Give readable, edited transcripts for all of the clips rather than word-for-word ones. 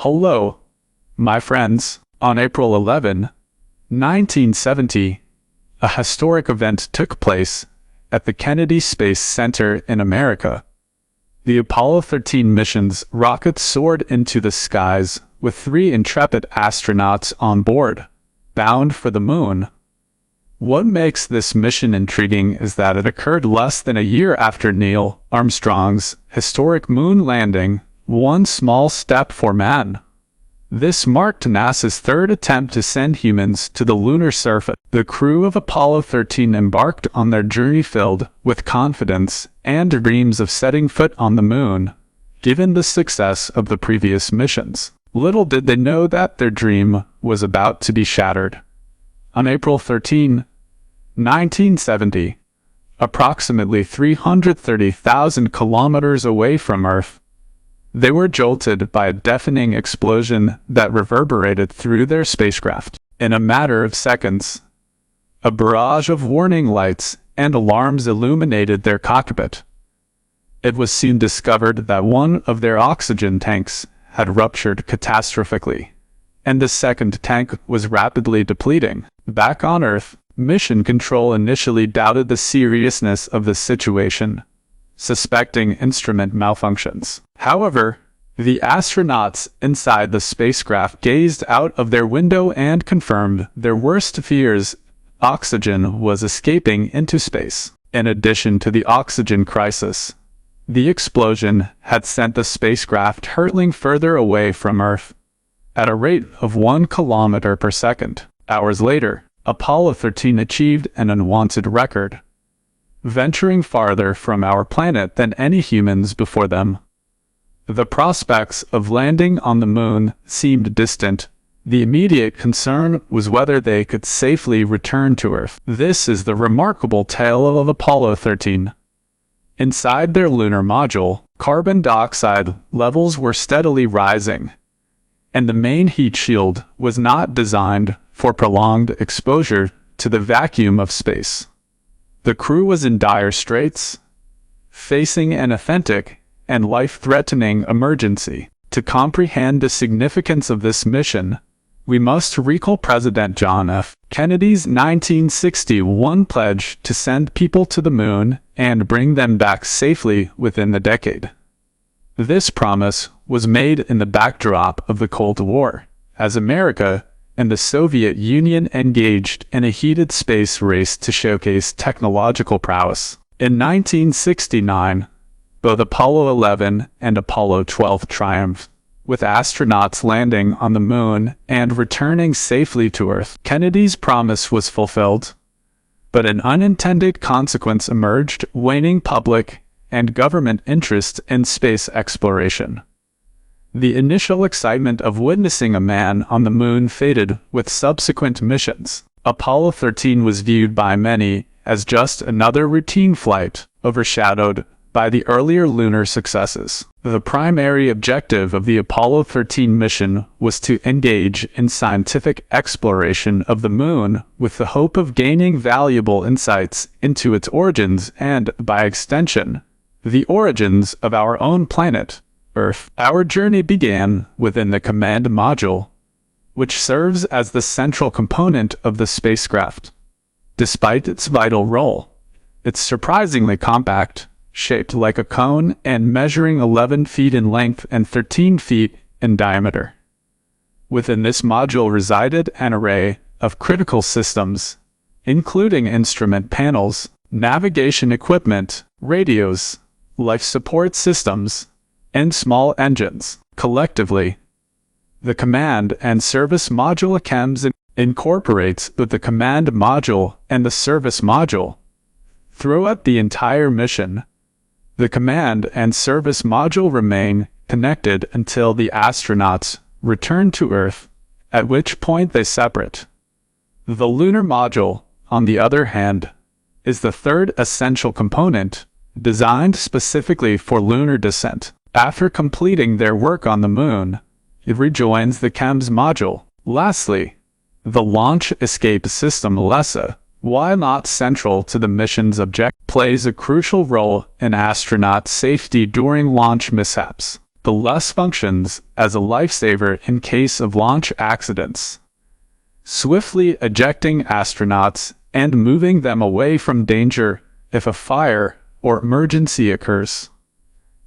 Hello, my friends. On April 11, 1970, a historic event took place at the Kennedy Space Center in America. The Apollo 13 mission's rocket soared into the skies with 3 intrepid astronauts on board, bound for the moon. What makes this mission intriguing is that it occurred less than a year after Neil Armstrong's historic moon landing, one small step for man. This marked NASA's third attempt to send humans to the lunar surface. The crew of Apollo 13 embarked on their journey filled with confidence and dreams of setting foot on the moon, given the success of the previous missions. Little did they know that their dream was about to be shattered. On April 13, 1970, approximately 330,000 kilometers away from Earth, they were jolted by a deafening explosion that reverberated through their spacecraft. In a matter of seconds, a barrage of warning lights and alarms illuminated their cockpit. It was soon discovered that one of their oxygen tanks had ruptured catastrophically, and the second tank was rapidly depleting. Back on Earth, Mission Control initially doubted the seriousness of the situation, suspecting instrument malfunctions. However, the astronauts inside the spacecraft gazed out of their window and confirmed their worst fears: oxygen was escaping into space. In addition to the oxygen crisis, the explosion had sent the spacecraft hurtling further away from Earth at a rate of 1 kilometer per second. Hours later, Apollo 13 achieved an unwanted record, venturing farther from our planet than any humans before them. The prospects of landing on the moon seemed distant. The immediate concern was whether they could safely return to Earth. This is the remarkable tale of Apollo 13. Inside their lunar module, carbon dioxide levels were steadily rising, and the main heat shield was not designed for prolonged exposure to the vacuum of space. The crew was in dire straits, facing an authentic and life-threatening emergency. To comprehend the significance of this mission, we must recall President John F. Kennedy's 1961 pledge to send people to the moon and bring them back safely within the decade. This promise was made in the backdrop of the Cold War, as America and the Soviet Union engaged in a heated space race to showcase technological prowess. In 1969, both Apollo 11 and Apollo 12 triumphed, with astronauts landing on the moon and returning safely to Earth. Kennedy's promise was fulfilled, but an unintended consequence emerged: waning public and government interest in space exploration. The initial excitement of witnessing a man on the moon faded with subsequent missions. Apollo 13 was viewed by many as just another routine flight, overshadowed by the earlier lunar successes. The primary objective of the Apollo 13 mission was to engage in scientific exploration of the moon with the hope of gaining valuable insights into its origins and, by extension, the origins of our own planet, Earth. Our journey began within the command module, which serves as the central component of the spacecraft. Despite its vital role, it's surprisingly compact, shaped like a cone and measuring 11 feet in length and 13 feet in diameter. Within this module resided an array of critical systems, including instrument panels, navigation equipment, radios, life support systems, and small engines. Collectively, the Command and Service Module (CEMS) incorporates both the Command Module and the Service Module. Throughout the entire mission, the Command and Service Module remain connected until the astronauts return to Earth, at which point they separate. The Lunar Module, on the other hand, is the third essential component, designed specifically for lunar descent. After completing their work on the moon, it rejoins the CEMS module. Lastly, the Launch Escape System (LESA), while not central to the mission's objective, plays a crucial role in astronaut safety during launch mishaps. the less functions as a lifesaver in case of launch accidents, swiftly ejecting astronauts and moving them away from danger if a fire or emergency occurs.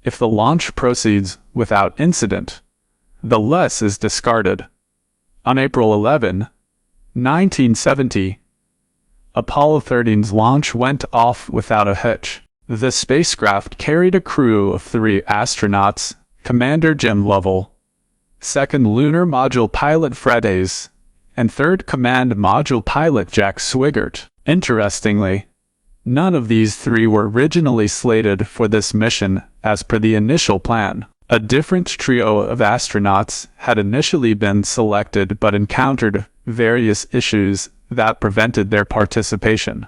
If the launch proceeds without incident, the less is discarded. On April 11, 1970, Apollo 13's launch went off without a hitch. The spacecraft carried a crew of 3 astronauts: Commander Jim Lovell, 2nd Lunar Module Pilot Fred Haise, and 3rd Command Module Pilot Jack Swigert. Interestingly, none of these 3 were originally slated for this mission as per the initial plan. A different trio of astronauts had initially been selected but encountered various issues that prevented their participation.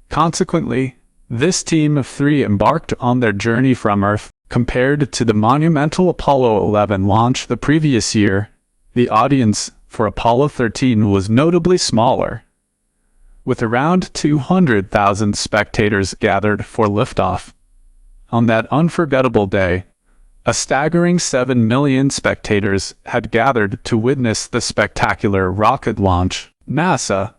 Consequently, this team of 3 embarked on their journey from Earth. Compared to the monumental Apollo 11 launch the previous year, the audience for Apollo 13 was notably smaller, with around 200,000 spectators gathered for liftoff. On that unforgettable day, a staggering 7 million spectators had gathered to witness the spectacular rocket launch. NASA,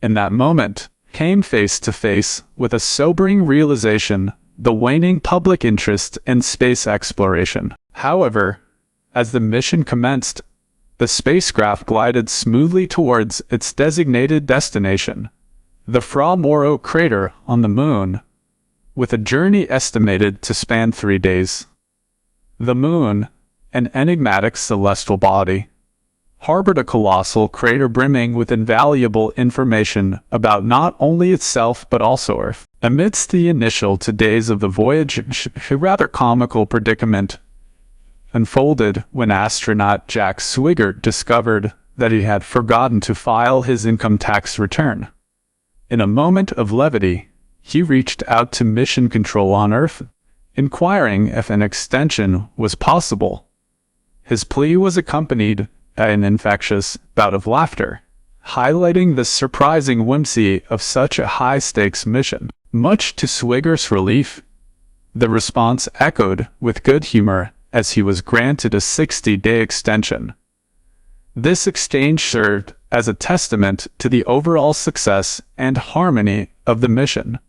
in that moment, came face to face with a sobering realization: the waning public interest in space exploration. However, as the mission commenced, the spacecraft glided smoothly towards its designated destination, the Fra Mauro crater on the Moon, with a journey estimated to span 3 days. The Moon, an enigmatic celestial body, harbored a colossal crater brimming with invaluable information about not only itself but also Earth. Amidst the initial 2 days of the voyage, a rather comical predicament unfolded when astronaut Jack Swigert discovered that he had forgotten to file his income tax return. In a moment of levity, he reached out to Mission Control on Earth, inquiring if an extension was possible. His plea was accompanied by an infectious bout of laughter, highlighting the surprising whimsy of such a high-stakes mission. Much to Swigert's relief, the response echoed with good humor as he was granted a 60-day extension. This exchange served as a testament to the overall success and harmony of the mission.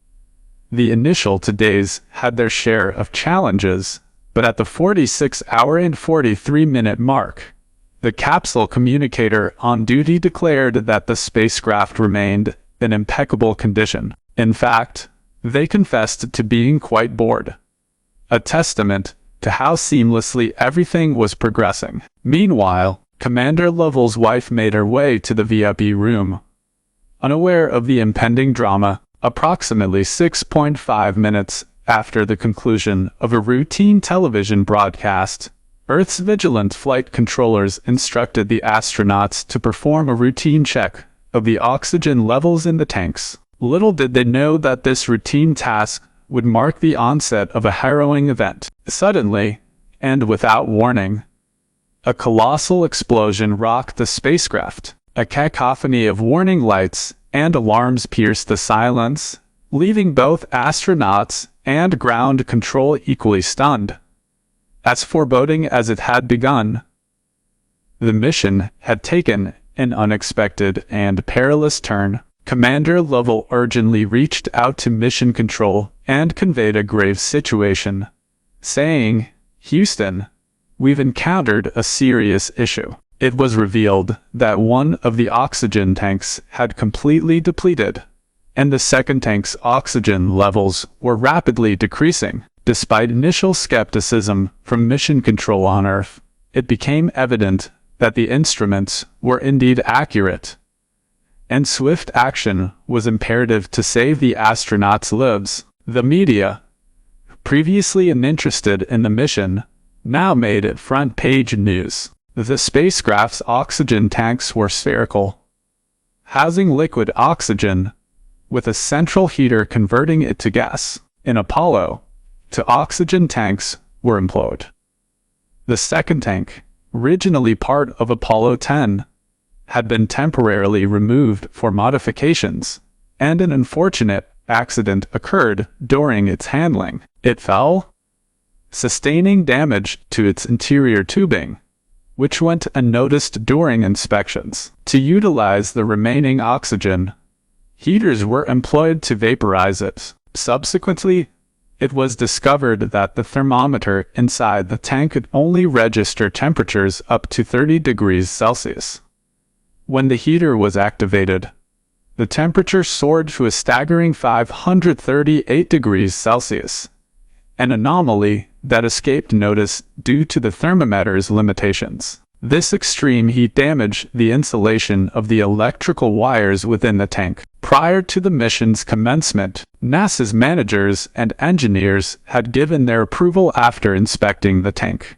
The initial 2 days had their share of challenges, but at the 46-hour and 43-minute mark, the capsule communicator on duty declared that the spacecraft remained in impeccable condition. In fact, they confessed to being quite bored, a testament to how seamlessly everything was progressing. Meanwhile, Commander Lovell's wife made her way to the VIP room. Unaware of the impending drama, approximately 6.5 minutes after the conclusion of a routine television broadcast, Earth's vigilant flight controllers instructed the astronauts to perform a routine check of the oxygen levels in the tanks. Little did they know that this routine task would mark the onset of a harrowing event. Suddenly, and without warning, a colossal explosion rocked the spacecraft. A cacophony of warning lights and alarms pierced the silence, leaving both astronauts and ground control equally stunned. As foreboding as it had begun, the mission had taken an unexpected and perilous turn. Commander Lovell urgently reached out to Mission Control and conveyed a grave situation, saying, "Houston, we've encountered a serious issue." It was revealed that one of the oxygen tanks had completely depleted, and the second tank's oxygen levels were rapidly decreasing. Despite initial skepticism from Mission Control on Earth, it became evident that the instruments were indeed accurate, and swift action was imperative to save the astronauts' lives. The media, previously uninterested in the mission, now made it front-page news. The spacecraft's oxygen tanks were spherical, housing liquid oxygen, with a central heater converting it to gas. In Apollo, two oxygen tanks were employed. The second tank, originally part of Apollo 10, had been temporarily removed for modifications, and an unfortunate accident occurred during its handling. It fell, sustaining damage to its interior tubing, which went unnoticed during inspections. To utilize the remaining oxygen, heaters were employed to vaporize it. Subsequently, it was discovered that the thermometer inside the tank could only register temperatures up to 30 degrees Celsius. When the heater was activated, the temperature soared to a staggering 538 degrees Celsius, an anomaly that escaped notice due to the thermometer's limitations. This extreme heat damaged the insulation of the electrical wires within the tank. Prior to the mission's commencement, NASA's managers and engineers had given their approval after inspecting the tank,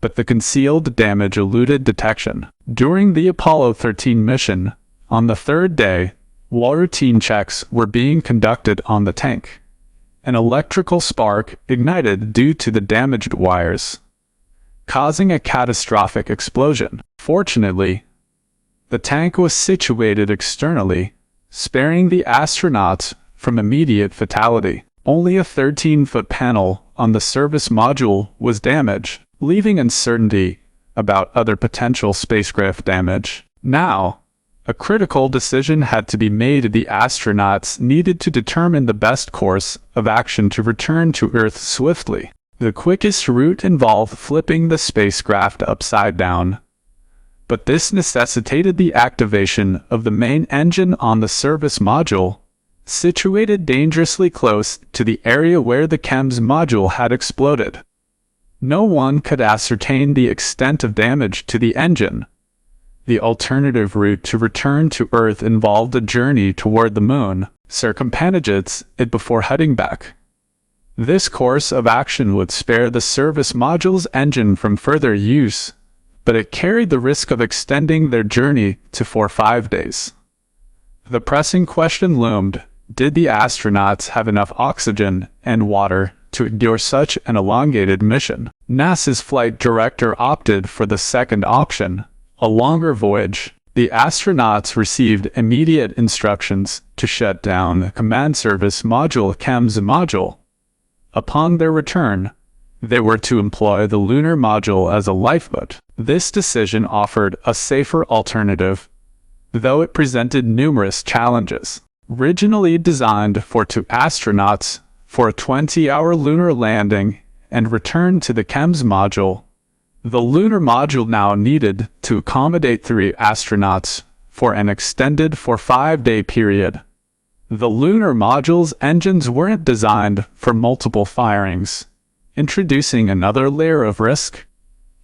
but the concealed damage eluded detection. During the Apollo 13 mission, on the third day, while routine checks were being conducted on the tank, an electrical spark ignited due to the damaged wires, causing a catastrophic explosion. Fortunately, the tank was situated externally, sparing the astronauts from immediate fatality. Only a 13-foot panel on the service module was damaged, leaving uncertainty about other potential spacecraft damage. Now, a critical decision had to be made. The astronauts needed to determine the best course of action to return to Earth swiftly. The quickest route involved flipping the spacecraft upside down, but this necessitated the activation of the main engine on the service module, situated dangerously close to the area where the chems module had exploded. No one could ascertain the extent of damage to the engine. The alternative route to return to Earth involved a journey toward the Moon, circumnavigates it before heading back. This course of action would spare the service module's engine from further use, but it carried the risk of extending their journey to 4 or 5 days. The pressing question loomed: did the astronauts have enough oxygen and water to endure such an elongated mission? NASA's flight director opted for the second option, a longer voyage. The astronauts received immediate instructions to shut down the command service module chems module. Upon their return, they were to employ the lunar module as a lifeboat. This decision offered a safer alternative, though it presented numerous challenges. Originally designed for 2 astronauts for a 20-hour lunar landing and return to the chems module, the lunar module now needed to accommodate 3 astronauts for an extended 4-5-day period. The lunar module's engines weren't designed for multiple firings, introducing another layer of risk.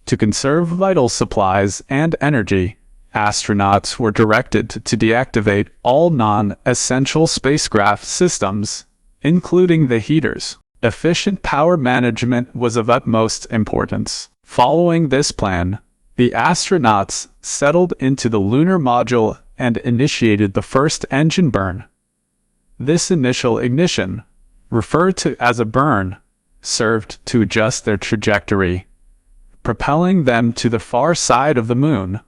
To conserve vital supplies and energy, astronauts were directed to deactivate all non-essential spacecraft systems, including the heaters. Efficient power management was of utmost importance. Following this plan, the astronauts settled into the lunar module and initiated the first engine burn. This initial ignition, referred to as a burn, served to adjust their trajectory, propelling them to the far side of the Moon.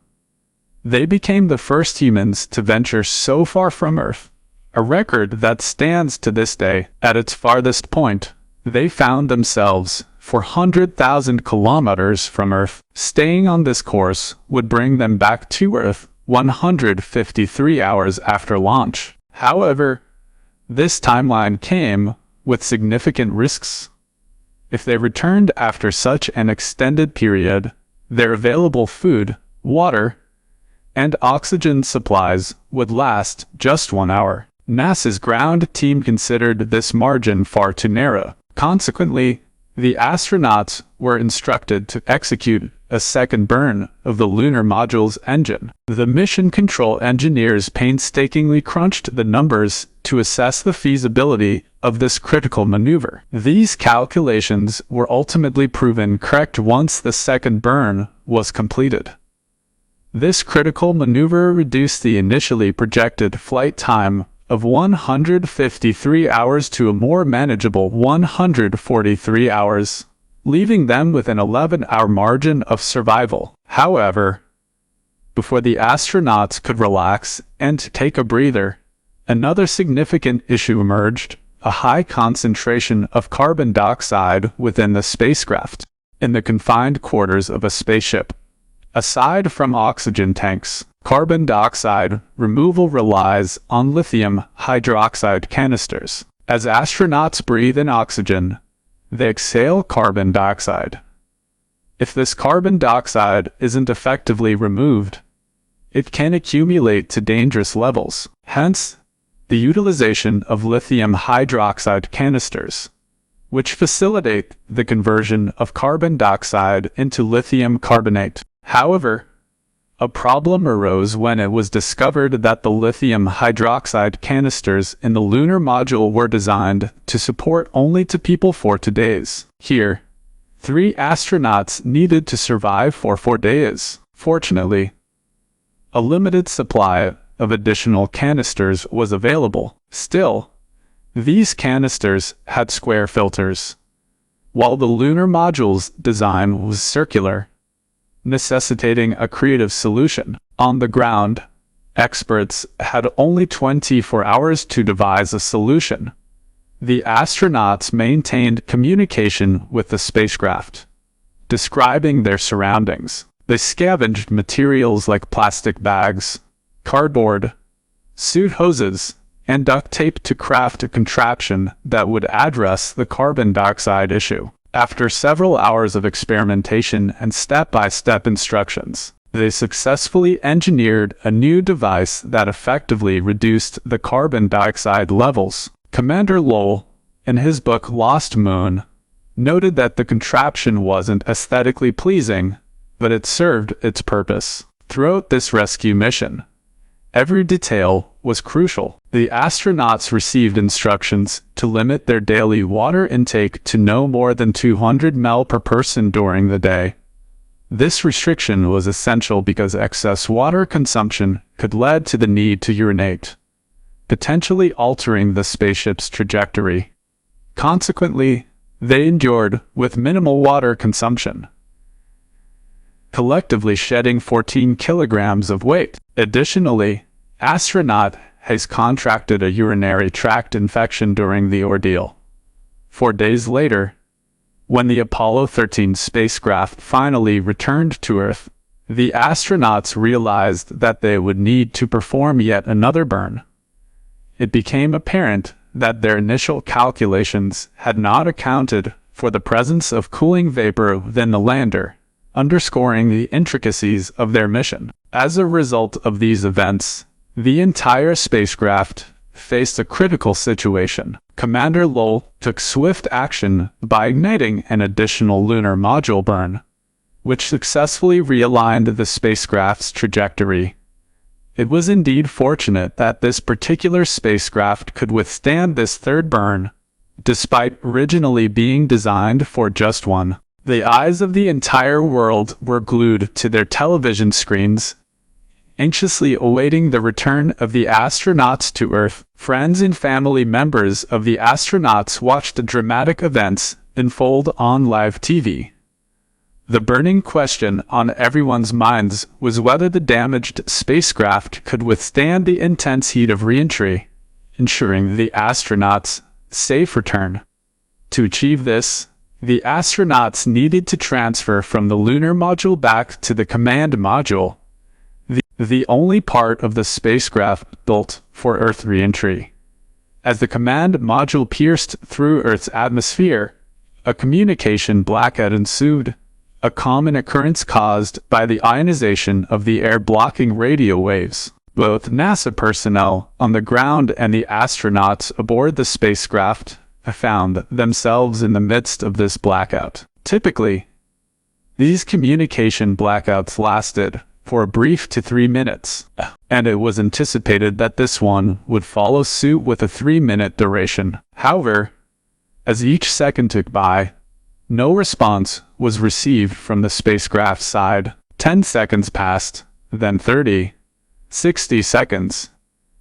They became the first humans to venture so far from Earth, a record that stands to this day. At its farthest point, they found themselves 400,000 kilometers from Earth. Staying on this course would bring them back to Earth 153 hours after launch. However, this timeline came with significant risks. If they returned after such an extended period, their available food, water, and oxygen supplies would last just 1 hour. NASA's ground team considered this margin far too narrow. Consequently, the astronauts were instructed to execute a second burn of the lunar module's engine. The mission control engineers painstakingly crunched the numbers to assess the feasibility of this critical maneuver. These calculations were ultimately proven correct once the second burn was completed. This critical maneuver reduced the initially projected flight time of 153 hours to a more manageable 143 hours, leaving them with an 11-hour margin of survival. However, before the astronauts could relax and take a breather, another significant issue emerged: a high concentration of carbon dioxide within the spacecraft. In the confined quarters of a spaceship, aside from oxygen tanks, carbon dioxide removal relies on lithium hydroxide canisters. As astronauts breathe in oxygen, they exhale carbon dioxide. If this carbon dioxide isn't effectively removed, it can accumulate to dangerous levels. Hence, the utilization of lithium hydroxide canisters, which facilitate the conversion of carbon dioxide into lithium carbonate. However, a problem arose when it was discovered that the lithium hydroxide canisters in the lunar module were designed to support only 2 people for 2 days. Here, 3 astronauts needed to survive for 4 days. Fortunately, a limited supply of additional canisters was available. Still, these canisters had square filters, while the lunar module's design was circular, necessitating a creative solution. On the ground, experts had only 24 hours to devise a solution. The astronauts maintained communication with the spacecraft, describing their surroundings. They scavenged materials like plastic bags, cardboard, suit hoses, and duct tape to craft a contraption that would address the carbon dioxide issue. After several hours of experimentation and step-by-step instructions, they successfully engineered a new device that effectively reduced the carbon dioxide levels. Commander Lowell, in his book Lost Moon, noted that the contraption wasn't aesthetically pleasing, but it served its purpose. Throughout this rescue mission, every detail was crucial. The astronauts received instructions to limit their daily water intake to no more than 200 ml per person during the day. This restriction was essential because excess water consumption could lead to the need to urinate, potentially altering the spaceship's trajectory. Consequently, they endured with minimal water consumption, collectively shedding 14 kilograms of weight. Additionally, astronaut Hayes contracted a urinary tract infection during the ordeal. 4 days later, when the Apollo 13 spacecraft finally returned to Earth, the astronauts realized that they would need to perform yet another burn. It became apparent that their initial calculations had not accounted for the presence of cooling vapor within the lander, underscoring the intricacies of their mission. As a result of these events, the entire spacecraft faced a critical situation. Commander Lowell took swift action by igniting an additional lunar module burn, which successfully realigned the spacecraft's trajectory. It was indeed fortunate that this particular spacecraft could withstand this third burn, despite originally being designed for just one. The eyes of the entire world were glued to their television screens, anxiously awaiting the return of the astronauts to Earth. Friends and family members of the astronauts watched the dramatic events unfold on live TV. The burning question on everyone's minds was whether the damaged spacecraft could withstand the intense heat of re-entry, ensuring the astronauts' safe return. To achieve this, the astronauts needed to transfer from the lunar module back to the command module, the only part of the spacecraft built for Earth re-entry. As the command module pierced through Earth's atmosphere, a communication blackout ensued, a common occurrence caused by the ionization of the air blocking radio waves. Both NASA personnel on the ground and the astronauts aboard the spacecraft found themselves in the midst of this blackout. Typically, these communication blackouts lasted for a brief to 3 minutes, and it was anticipated that this one would follow suit with a 3-minute duration. However, as each second took by, no response was received from the spacecraft side. 10 seconds passed, then 30, 60 seconds,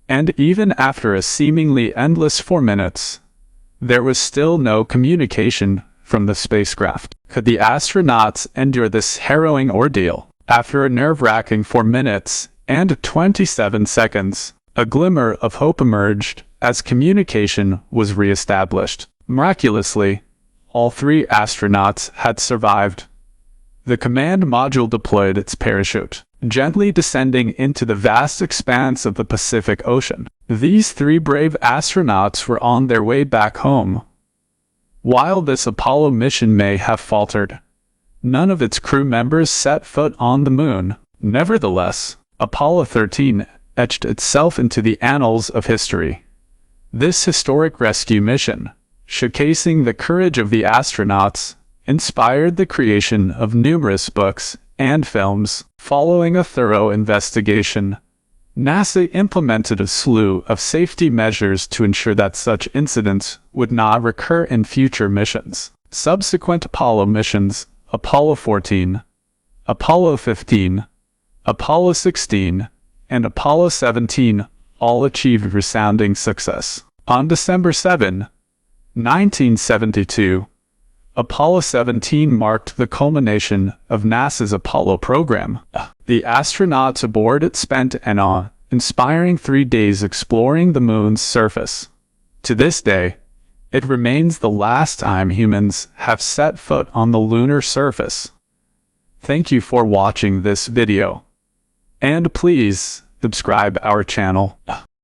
and even after a seemingly endless 4 minutes, there was still no communication from the spacecraft. Could the astronauts endure this harrowing ordeal? After a nerve-wracking 4 minutes and 27 seconds, a glimmer of hope emerged as communication was re-established. Miraculously, all 3 astronauts had survived. The command module deployed its parachute, gently descending into the vast expanse of the Pacific Ocean. These 3 brave astronauts were on their way back home. While this Apollo mission may have faltered, none of its crew members set foot on the moon. Nevertheless, Apollo 13 etched itself into the annals of history. This historic rescue mission, showcasing the courage of the astronauts, inspired the creation of numerous books and films. Following a thorough investigation, NASA implemented a slew of safety measures to ensure that such incidents would not recur in future missions. Subsequent Apollo missions, Apollo 14, Apollo 15, Apollo 16, and Apollo 17, all achieved resounding success. On December 7, 1972, Apollo 17 marked the culmination of NASA's Apollo program. The astronauts aboard it spent an awe-inspiring 3 days exploring the moon's surface. To this day, it remains the last time humans have set foot on the lunar surface. Thank you for watching this video. And please subscribe our channel.